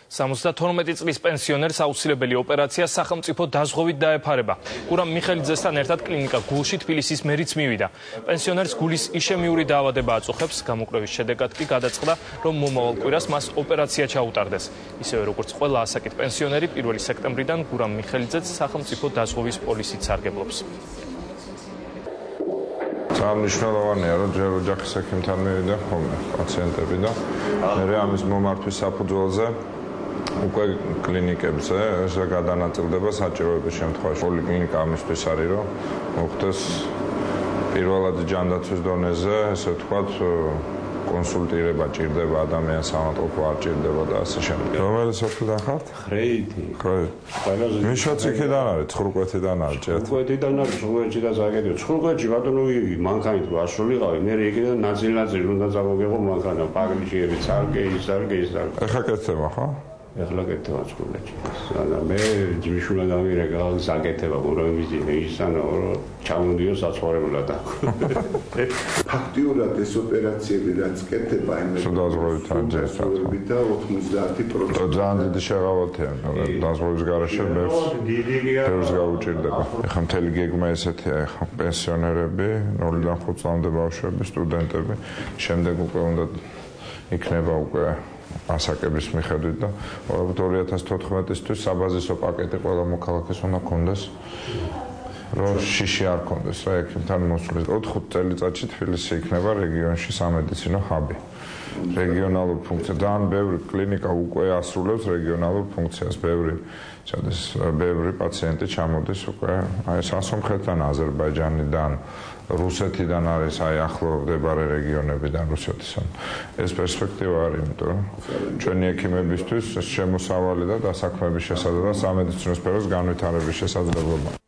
72 წლის პენსიონერს აუცილებელი ოპერაცია სახელმწიფო დაზღვევით დაეფარება. გურამ მიხელიძესთან ერთად კლინიკა გულში თბილისის მერიც მივიდა. პენსიონერს გულის იშემიური დაავადება აწუხებს, გამოკვლევის შედეგად კი გადაწყდა, რომ მომავალ კვირას მას ოპერაცია ჩაუტარდეს. ისევე როგორც ყველა ასაკით პენსიონერი 1 სექტემბრიდან გურამ მიხელიძეც სახელმწიფო დაზღვევის პოლისით სარგებლობს. Მნიშვნელოვანია, რომ ჯერ ოჯახის ექიმთან მივიდნენ ხოლმე პაციენტები და მე ამის მომართვის საფუძველზე უკვე კლინიკებზე გადანაწილდება საჭიროების შემთხვევაში. პოლიკლინიკა ამისთვის არის, რომ მოხდეს პირველად ჯანდაცვის დონეზე, ესე ვთქვათ, კონსულტირება ჭირდება ადამიანს, სამართლობა არ ჭირდება და ასე შემდეგ. რომელი სოფლიდან ხართ? ხრეითი. მიშოც იქიდან არის, ცხურკვეთიდან არის, ჭიათ. ცხურკვეთიდან არის, ცხურკვეთში და ზაგედო. ცხურკვეთში ბატონო მანქანით ვაშულიყავი, მე იქიდან ნაწილ-ნაწილ უნდა წავაგებო მანქანა, პაგლიჩიები, ცალკე. ეხლა კეთდება, ხო? ეხლა კეთდება ცხურკვეთში. მე ჯმიშულა დამირეკა, ზაკეთება, გურამიზინე, ისანა, რომ ჩამოდიო საცხოვრებლად აქ. ფაქტიურად ეს ოპერაციები რაც კეთდება, დაზღვევით და 90%. ძალიან დიდი შეღავათია, დაზღვევის გარეშე ბევრს გაუჭირდება. ეხლა მთელი გეგმა ესეთია, ეხლა პენსიონერები, 0-დან 5 წლამდე ბავშვები, სტუდენტები, შემდეგ უკვე უნდა იქნება უკვე ასაკების მიხედვით და 2014-ისთვის საბაზისო პაკეტი ყველა მოქალაქეს უნდა კონდეს, რომ შიში არ კონდეს რა ექიმთან მოსვლის. 4 წელიწადში თბილისი იქნება რეგიონში სამედიცინო ჰაბი. რეგიონალური ფუნქცია, ძალიან ბევრი კლინიკა უკვე ასრულებს რეგიონალურ ფუნქციას, ბევრი პაციენტი ჩამოდის უკვე აი სასონხეთიდან, აზერბაიჯანიდან, რუსეთიდან არის აი ახლო მდებარე რეგიონებიდან რუსეთისგან. ეს პერსპექტივა არის, იმიტომ რომ ჩვენი ექიმებისთვის შემოსავალი და დასაქმების შესაძლებლობა სამედიცინო სფეროს განვითარების შესაძლებლობა.